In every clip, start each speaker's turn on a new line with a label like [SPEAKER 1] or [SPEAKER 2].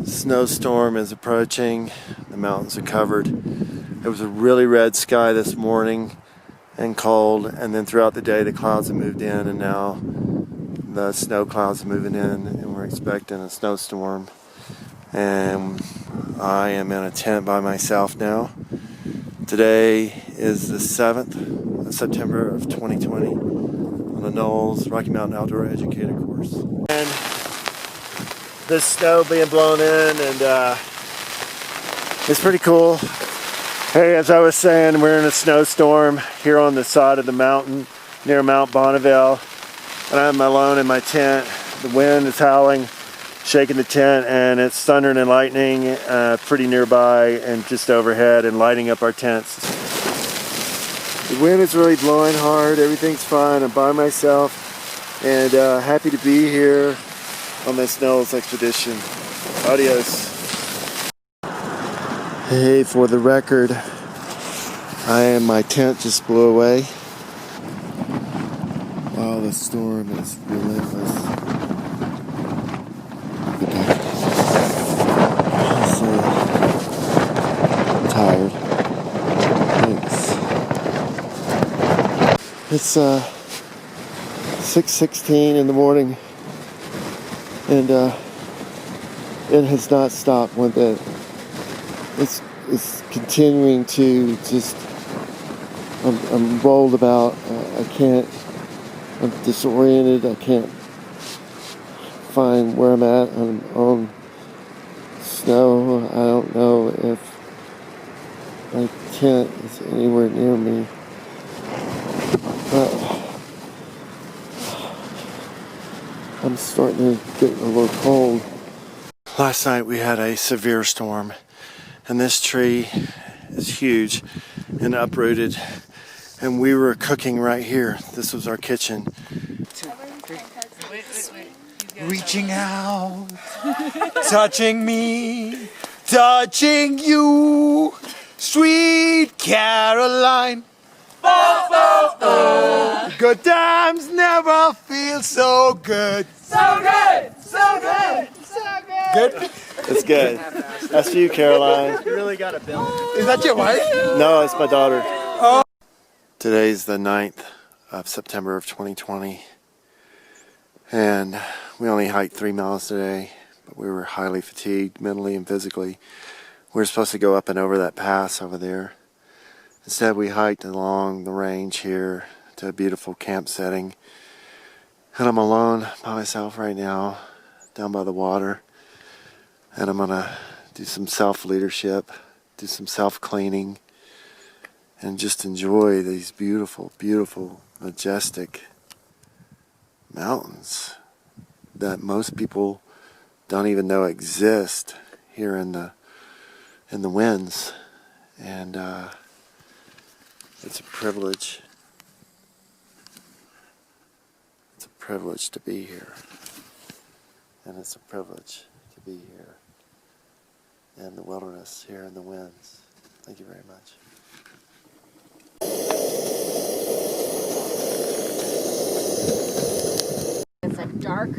[SPEAKER 1] Snowstorm is approaching. The mountains are covered. It was a really red sky this morning and cold, and then throughout the day the clouds have moved in, and now the snow clouds are moving in, and we're expecting a snowstorm. And I am in a tent by myself now. Today is the 7th of September of 2020 on the NOLS Rocky Mountain Outdoor Educator course. And the snow being blown in, and it's pretty cool. Hey, as I was saying, we're in a snowstorm here on the side of the mountain near Mount Bonneville, and I'm alone in my tent. The wind is howling, shaking the tent, and it's thundering and lightning pretty nearby and just overhead and lighting up our tents. The wind is really blowing hard. Everything's fine. I'm by myself and happy to be here on this NOLS expedition. Adios. Hey, for the record, my tent just blew away. Wow, the storm is relentless. I'm tired. Thanks. It's 6:16 in the morning, and it has not stopped one bit. It's continuing to just. I'm rolled about. I'm disoriented. I can't find where I'm at. I'm on snow. I don't know if my tent is anywhere near me. But I'm starting to get a little cold. Last night we had a severe storm, and this tree is huge and uprooted, and we were cooking right here. This was our kitchen.
[SPEAKER 2] Reaching out, touching me, touching you, sweet Caroline. Oh, oh, oh. Good times never feel so good. So good, so good, so good. Good?
[SPEAKER 1] It's good. That's for you, Caroline.
[SPEAKER 2] You really got a bill. Is that your wife?
[SPEAKER 1] No, it's my daughter.
[SPEAKER 2] Oh.
[SPEAKER 1] Today's the 9th of September of 2020, and we only hiked 3 miles today, but we were highly fatigued mentally and physically. We were supposed to go up and over that pass over there. Instead, we hiked along the range here to a beautiful camp setting, and I'm alone by myself right now down by the water, and I'm gonna do some self-leadership, do some self-cleaning, and just enjoy these beautiful, beautiful, majestic mountains that most people don't even know exist here in the winds. And it's a privilege. It's a privilege to be here, and it's a privilege to be here in the wilderness, here in the winds. Thank you very much.
[SPEAKER 3] It's like dark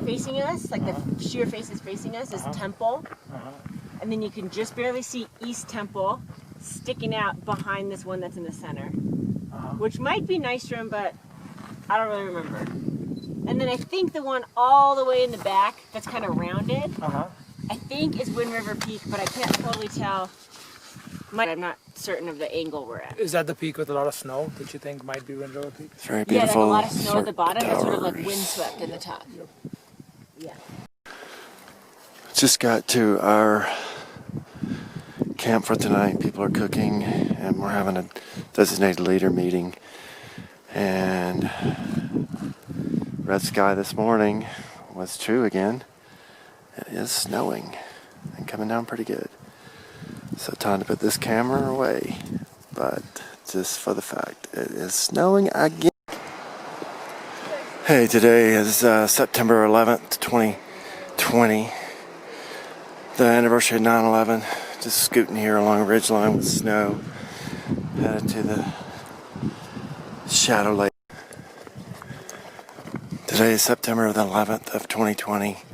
[SPEAKER 3] facing us, like the sheer face is facing us, is Temple. And then you can just barely see East Temple sticking out behind this one that's in the center. Which might be Nystrom, but I don't really remember. And then I think the one all the way in the back that's kind of rounded, I think is Wind River Peak, but I can't totally tell. I'm not certain of the angle we're at.
[SPEAKER 2] Is that the peak with a lot of snow that you think might be Wind River Peak?
[SPEAKER 1] It's very beautiful.
[SPEAKER 3] Yeah, like a lot of snow at the bottom, that's sort of like windswept in the top. Yeah.
[SPEAKER 1] Just got to our camp for tonight. People are cooking, and we're having a designated leader meeting. And red sky this morning was true again. It is snowing and coming down pretty good. So time to put this camera away, but just for the fact it is snowing again. Hey, today is September 11th, 2020, the anniversary of 9/11. Just scooting here along a ridgeline with snow, headed to the Shadow Lake. Today is September the 11th of 2020,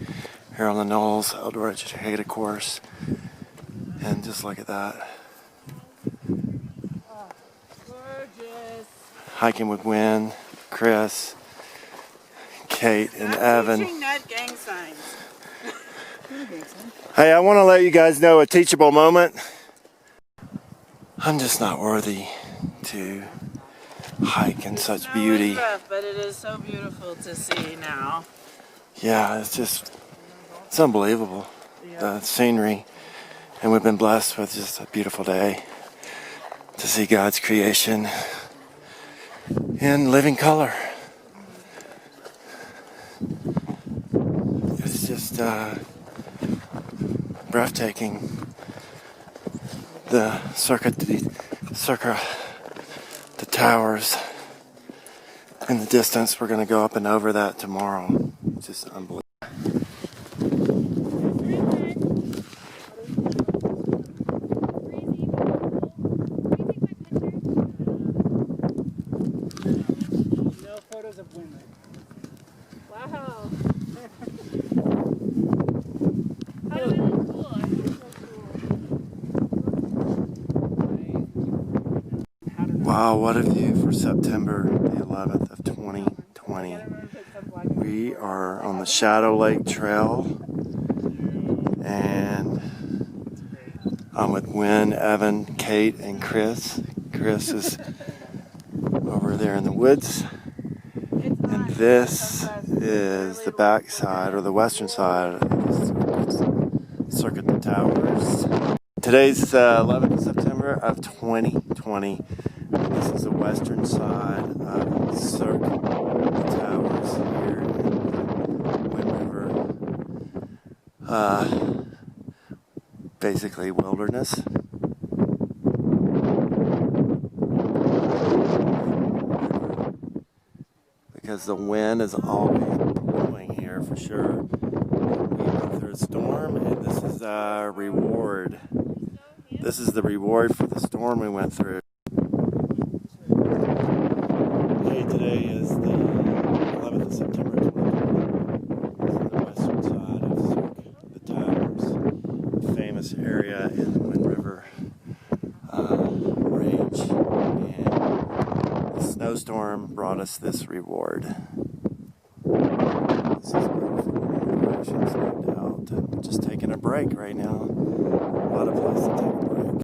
[SPEAKER 1] here on the NOLS Outdoor Educator course. And just look at that.
[SPEAKER 3] Oh, gorgeous.
[SPEAKER 1] Hiking with Wynn, Chris, Kate, and Evan.
[SPEAKER 4] Teaching, not gang signs.
[SPEAKER 1] Hey, I want to let you guys know a teachable moment. I'm just not worthy to hike in such beauty.
[SPEAKER 4] It's rough, but it is so beautiful to see now.
[SPEAKER 1] Yeah, it's unbelievable, the scenery. And we've been blessed with just a beautiful day to see God's creation in living color. It's just breathtaking. The the towers in the distance. We're going to go up and over that tomorrow. It's just unbelievable.
[SPEAKER 2] No photos of women.
[SPEAKER 3] Wow.
[SPEAKER 1] Wow, what a view for September the 11th of 2020. We are on the Shadow Lake Trail, and I'm with Wynn, Evan, Kate, and Chris. Chris is over there in the woods, and this is the back side, or the western side of the Circuit the Towers. Today's 11th of September of 2020. This is the western side of Circuit the Towers here in Wind River. Basically wilderness. Because the wind is always blowing here for sure. We went through a storm, and this is our reward. This is the reward for the storm we went through. Hey, today is the 11th of September 2020. This is the western side of Cirque the Towers, a famous area in the Wind River range. And the snowstorm brought us this reward. This is beautiful. I should stand out. I'm just taking a break right now. A lot of places to take a break.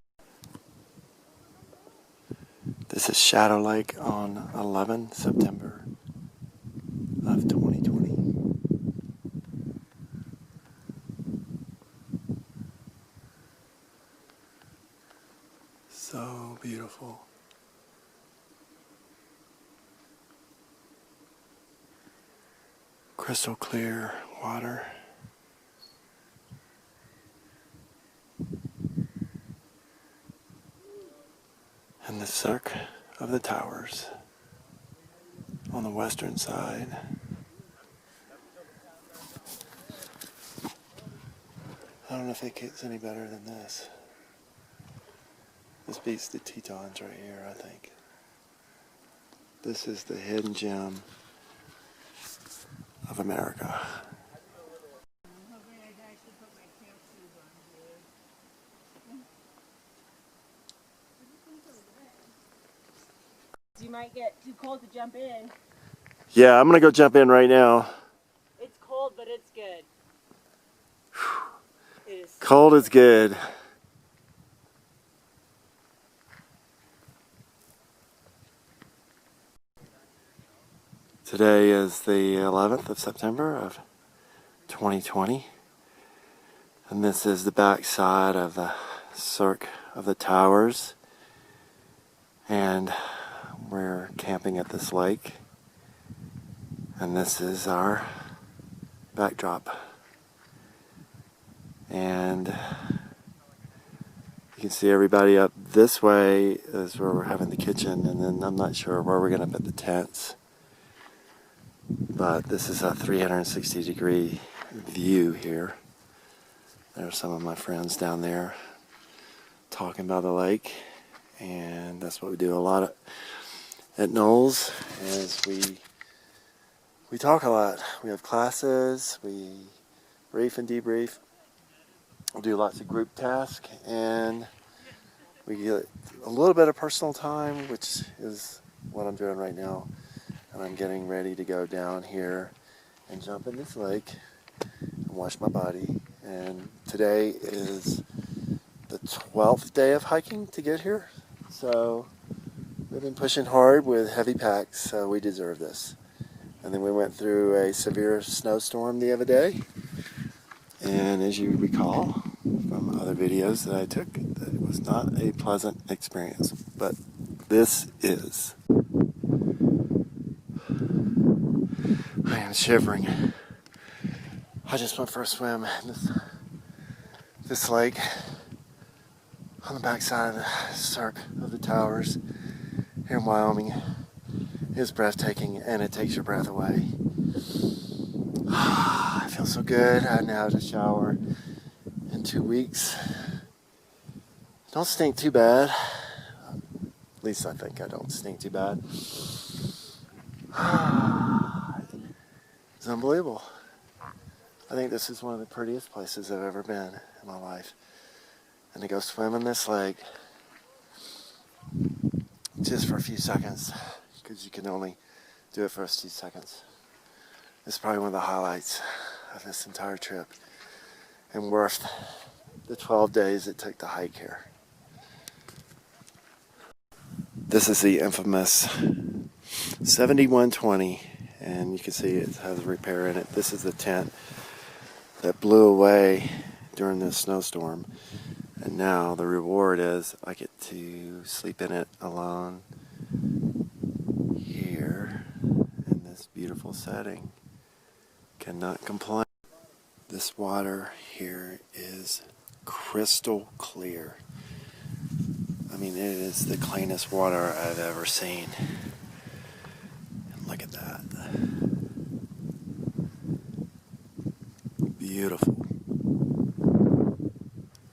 [SPEAKER 1] This is Shadow Lake on 11 September of 2020. So beautiful. Crystal clear water. And the Cirque of the Towers on the western side. I don't know if it gets any better than this. This beats the Tetons right here, I think. This is the hidden gem of America.
[SPEAKER 3] You might get too cold to jump in.
[SPEAKER 1] Yeah, I'm gonna go jump in right now.
[SPEAKER 3] It's cold, but it's good. It is
[SPEAKER 1] Cold is good. Today is the 11th of September of 2020, and this is the back side of the Cirque of the Towers, and we're camping at this lake, and this is our backdrop. And you can see everybody up this way is where we're having the kitchen, and then I'm not sure where we're going to put the tents. But this is a 360-degree view here. There's some of my friends down there talking about the lake, and that's what we do a lot at NOLS, is we talk a lot. We have classes, we reef and debrief. We'll do lots of group tasks, and we get a little bit of personal time, which is what I'm doing right now. And I'm getting ready to go down here and jump in this lake and wash my body. And today is the 12th day of hiking to get here. So we've been pushing hard with heavy packs, so we deserve this. And then we went through a severe snowstorm the other day. And as you recall from other videos that I took, that it was not a pleasant experience. But this is. I am shivering. I just went for a swim in this lake on the backside of the cirque of the towers here in Wyoming. It's breathtaking, and it takes your breath away. I feel so good. I now have to shower in 2 weeks. Don't stink too bad. At least I think I don't stink too bad. It's unbelievable. I think this is one of the prettiest places I've ever been in my life. And to go swim in this lake just for a few seconds, because you can only do it for a few seconds. It's probably one of the highlights of this entire trip, and worth the 12 days it took to hike here. This is the infamous 7120, and you can see it has a repair in it. This is the tent that blew away during this snowstorm, and now the reward is I get to sleep in it alone here in this beautiful setting. Cannot complain. This water here is crystal clear. I mean, it is the cleanest water I've ever seen. And look at that. Beautiful.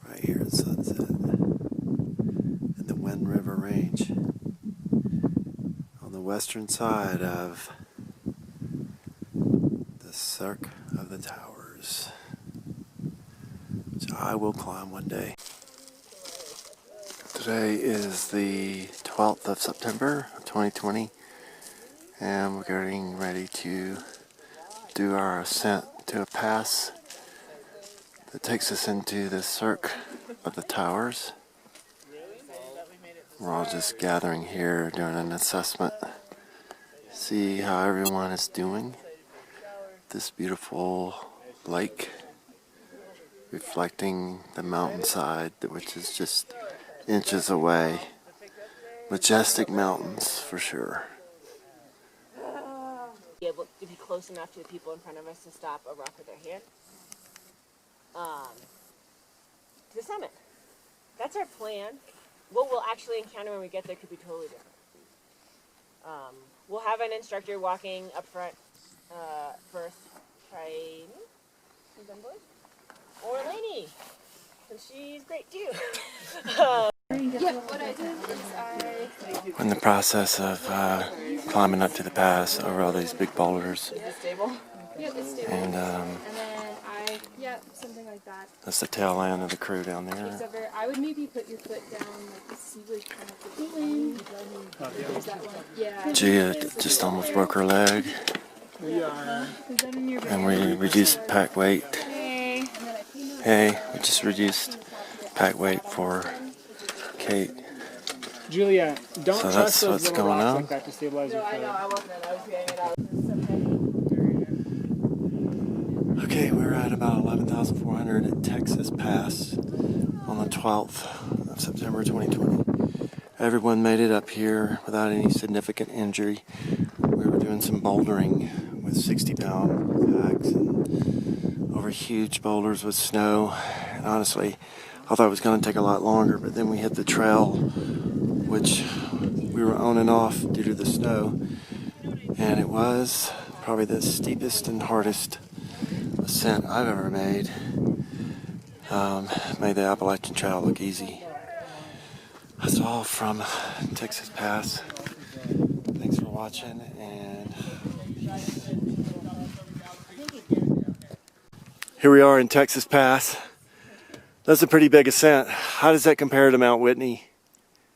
[SPEAKER 1] Right here at sunset. In the Wind River Range. On the western side of the Cirque of the Towers, which I will climb one day. Today is the 12th of September of 2020, and we're getting ready to do our ascent to a pass that takes us into the Cirque of the Towers. We're all just gathering here, doing an assessment, see how everyone is doing. This beautiful lake reflecting the mountainside, which is just inches away. Majestic mountains for sure.
[SPEAKER 3] Be able to be close enough to the people in front of us to stop a rock with their hand. To the summit. That's our plan. What we'll actually encounter when we get there could be totally different. We'll have an instructor walking up front first. Try me, or Lainey, and she's great too.
[SPEAKER 5] What I did is
[SPEAKER 1] We're in the process of climbing up to the pass over all these big boulders,
[SPEAKER 5] it's stable.
[SPEAKER 1] and
[SPEAKER 5] And then something like that.
[SPEAKER 1] that's the tail end of the crew down there.
[SPEAKER 5] Except for I would maybe put your foot down like the seaward kind of thing. There's that one. Yeah.
[SPEAKER 1] Gia just almost broke her leg, and we reduced pack weight. Hey, we just reduced pack weight for Kate.
[SPEAKER 2] Julia, don't
[SPEAKER 1] So
[SPEAKER 2] trust
[SPEAKER 1] that's
[SPEAKER 2] those
[SPEAKER 1] what's
[SPEAKER 2] little
[SPEAKER 1] going
[SPEAKER 2] rocks
[SPEAKER 1] on.
[SPEAKER 2] like that to stabilize your foot.
[SPEAKER 3] I wasn't. I was getting it out.
[SPEAKER 1] Okay, we're at about 11,400 at Texas Pass on the 12th of September 2020. Everyone made it up here without any significant injury. We were doing some bouldering with 60-pound packs and over huge boulders with snow. And honestly, I thought it was going to take a lot longer, but then we hit the trail, which we were on and off due to the snow. And it was probably the steepest and hardest ascent I've ever made. Made the Appalachian Trail look easy. That's all from Texas Pass. Thanks for watching, and peace. Here we are in Texas Pass. That's a pretty big ascent. How does that compare to Mount Whitney?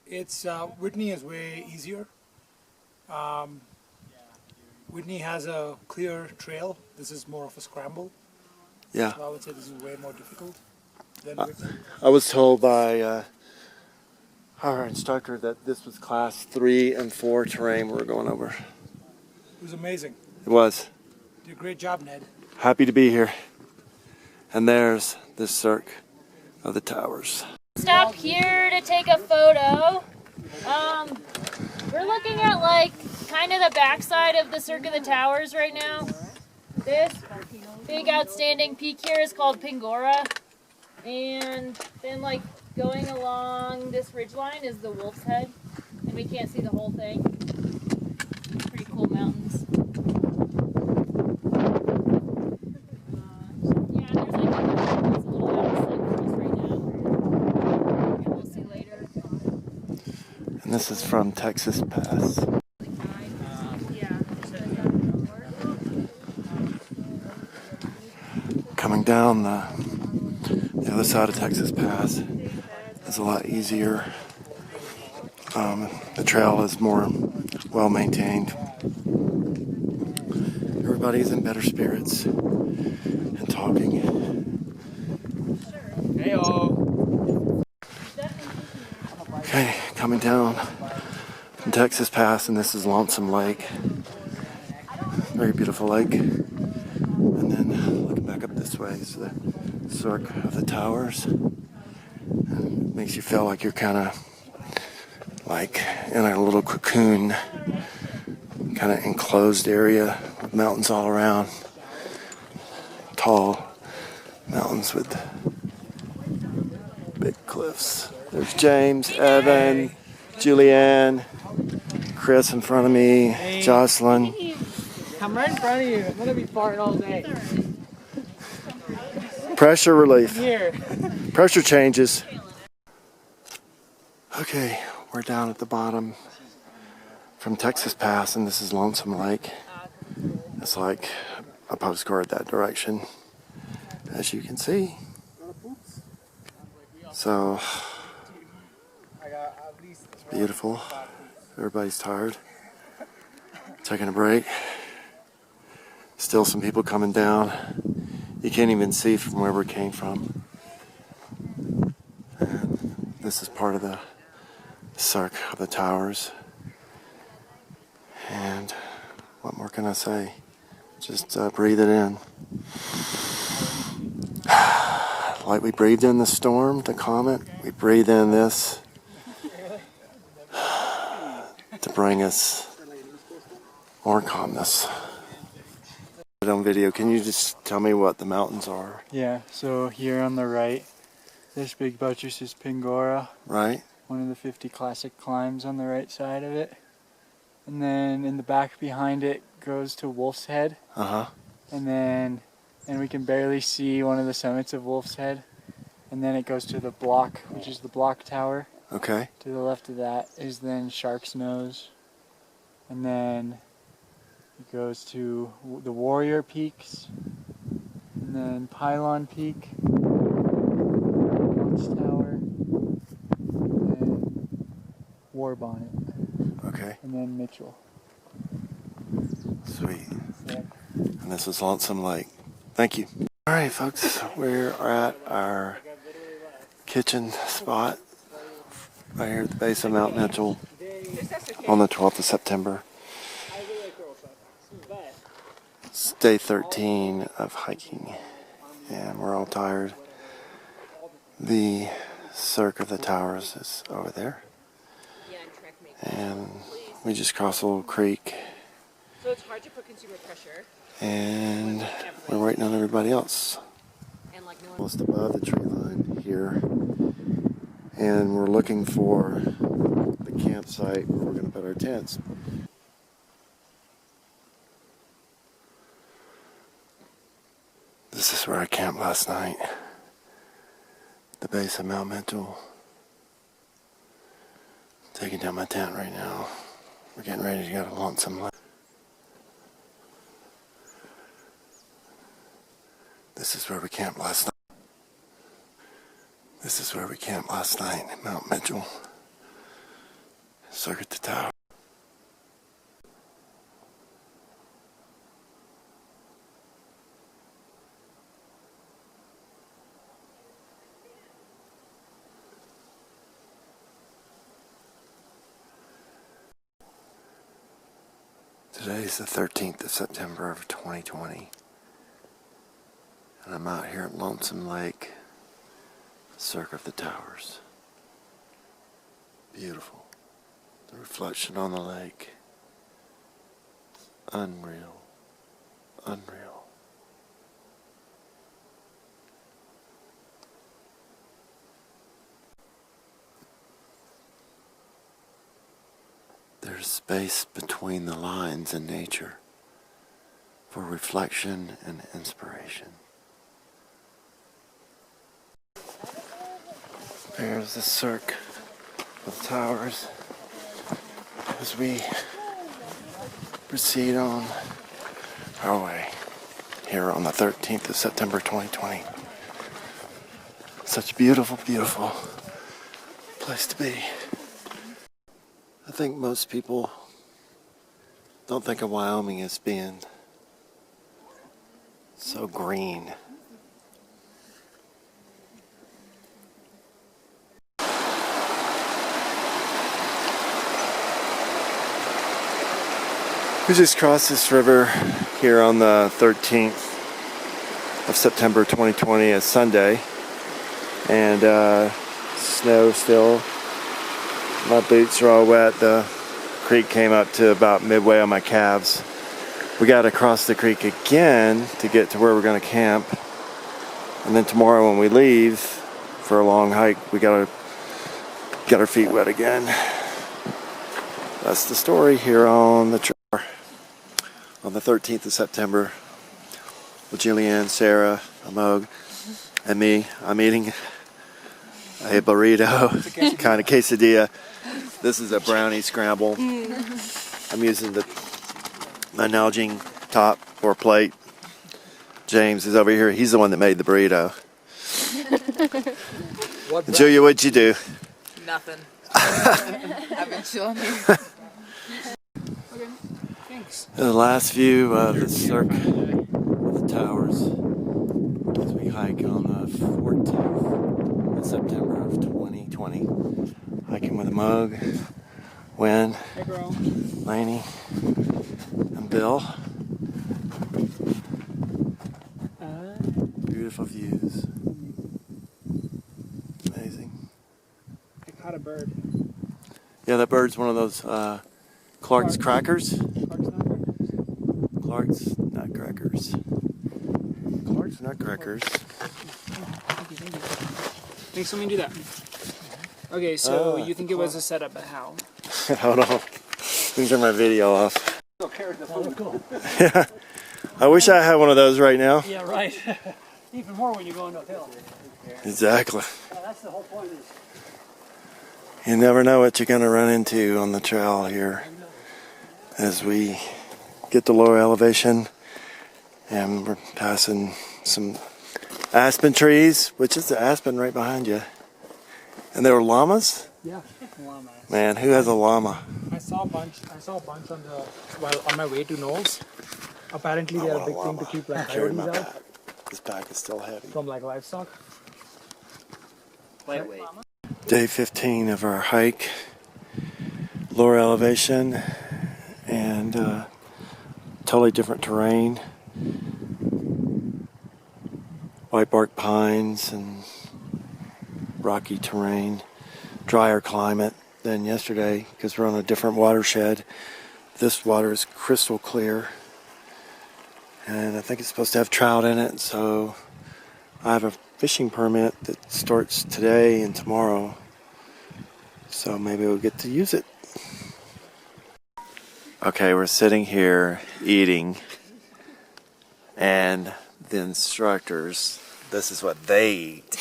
[SPEAKER 6] It's Whitney is way easier. Whitney has a clear trail. This is more of a scramble.
[SPEAKER 1] Yeah.
[SPEAKER 6] So I would say this is way more difficult than Whitney.
[SPEAKER 1] I was told by our instructor that this was class 3 and 4 terrain we were going over.
[SPEAKER 6] It was amazing.
[SPEAKER 1] It was.
[SPEAKER 6] You did a great job, Ned.
[SPEAKER 1] Happy to be here. And there's the Cirque of the Towers.
[SPEAKER 7] Stop here to take a photo. We're looking at like kind of the backside of the Cirque of the Towers right now. This big outstanding peak here is called Pingora. And then like going along this ridgeline is the Wolf's Head. And we can't see the whole thing. Pretty cool mountains. Yeah, there's like a little outslip just right now. And we'll see later.
[SPEAKER 1] And this is from Texas Pass. Coming down the other side of Texas Pass is a lot easier. The trail is more well maintained. Everybody's in better spirits and talking. Okay, coming down from Texas Pass, and this is Lonesome Lake. Very beautiful lake. And then looking back up this way is the Cirque of the Towers. And it makes you feel like you're kind of like in a little cocoon, kind of enclosed area with mountains all around. Tall mountains with big cliffs. There's James, Evan, Julianne, Chris in front of me, Jocelyn.
[SPEAKER 2] I'm right in front of you. I'm gonna be farting all day.
[SPEAKER 1] Pressure relief.
[SPEAKER 2] Here.
[SPEAKER 1] Pressure changes. Okay, we're down at the bottom from Texas Pass, and this is Lonesome Lake. It's like a postcard that direction, as you can see. So, it's beautiful. Everybody's tired. Taking a break. Still some people coming down. You can't even see from where we came from. And this is part of the Cirque of the Towers. And what more can I say? Just breathe it in. Like we breathed in the storm, the comet, we breathe in this to bring us more calmness. On video, can you just tell me what the mountains are?
[SPEAKER 8] Yeah, so here on the right, this big buttress is Pingora.
[SPEAKER 1] Right?
[SPEAKER 8] One of the 50 classic climbs on the right side of it. And then in the back behind it goes to Wolf's Head.
[SPEAKER 1] Uh-huh.
[SPEAKER 8] And we can barely see one of the summits of Wolf's Head. And then it goes to the block, which is the block tower.
[SPEAKER 1] Okay.
[SPEAKER 8] To the left of that is then Shark's Nose. And then it goes to the Warrior Peaks, and then Pylon Peak, Watch Tower, and War Bonnet.
[SPEAKER 1] Okay.
[SPEAKER 8] And then Mitchell.
[SPEAKER 1] Sweet.
[SPEAKER 8] Yeah.
[SPEAKER 1] And this is Lonesome Lake. Thank you. All right, folks, we're at our kitchen spot right here at the base of Mount Mitchell on the 12th of September. It's day 13 of hiking, and we're all tired. The Cirque of the Towers is over there, and we just crossed a little creek,
[SPEAKER 3] So it's hard to put consumer pressure.
[SPEAKER 1] and we're waiting on everybody else.
[SPEAKER 3] And like no one
[SPEAKER 1] Almost above the tree line here, and we're looking for the campsite where we're going to put our tents. This is where I camped last night, the base of Mount Mitchell. Taking down my tent right now. We're getting ready to go to Lonesome Lake. This is where we camped last night. This is where we camped last night at Mount Mitchell. Circuit the tower. Today's the 13th of September of 2020. And I'm out here at Lonesome Lake, Cirque of the Towers. Beautiful. The reflection on the lake. Unreal. Unreal. There's space between the lines in nature for reflection and inspiration. There's the Cirque of the Towers as we proceed on our way here on the 13th of September 2020. Such a beautiful, beautiful place to be. I think most people don't think of Wyoming as being so green. We just crossed this river here on the 13th of September 2020, a Sunday, and snow still. My boots are all wet. The creek came up to about midway on my calves. We got to cross the creek again to get to where we're going to camp. And then tomorrow when we leave for a long hike, we got to get our feet wet again. That's the story here on the trail. On the 13th of September, with Julianne, Sarah, Amog, and me, I'm eating a burrito, kind of quesadilla. This is a brownie scramble. I'm using my Nalgene top or plate. James is over here. He's the one that made the burrito. Julia, what'd you do?
[SPEAKER 4] Nothing. I've been chilling here.
[SPEAKER 1] The last view of the Cirque of the Towers as we hike on the 14th of September of 2020. Hiking with a mug, Wynn, Laney, and Bill. Beautiful views. Amazing.
[SPEAKER 2] I caught a bird.
[SPEAKER 1] Yeah, that bird's one of those Clark's crackers. Clark's nutcrackers. Clark's nutcrackers.
[SPEAKER 2] Thank you. Thanks for me to do that. Okay, so you think it was a setup, but how?
[SPEAKER 1] Hold on. Let me turn my video off. Yeah. I wish I had one of those right now.
[SPEAKER 2] Yeah, right. Even more when you go into a hill.
[SPEAKER 1] Exactly.
[SPEAKER 2] Yeah, that's the whole point.
[SPEAKER 1] You never know what you're going to run into on the trail here as we get to lower elevation, and we're passing some aspen trees, which is the aspen right behind you. And there were llamas?
[SPEAKER 2] Yeah, llamas.
[SPEAKER 1] Man, who has a llama?
[SPEAKER 2] I saw a bunch on my way to NOLS. Apparently they're a big thing to keep like
[SPEAKER 1] Carry
[SPEAKER 2] coyotes
[SPEAKER 1] my
[SPEAKER 2] out
[SPEAKER 1] pack. This pack is still heavy.
[SPEAKER 2] from like livestock.
[SPEAKER 8] Lightweight.
[SPEAKER 1] Day 15 of our hike, lower elevation, and totally different terrain. White bark pines and rocky terrain, drier climate than yesterday because we're on a different watershed. This water is crystal clear, and I think it's supposed to have trout in it, so I have a fishing permit that starts today and tomorrow, so maybe we'll get to use it. Okay, we're sitting here eating, and the instructors, this is what they eat.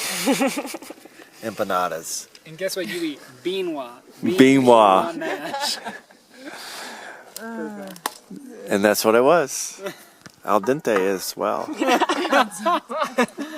[SPEAKER 1] Empanadas.
[SPEAKER 2] And guess what you eat? Beanwa.
[SPEAKER 1] Beanwa.
[SPEAKER 2] Mash.
[SPEAKER 1] And that's what it was. Al dente as well.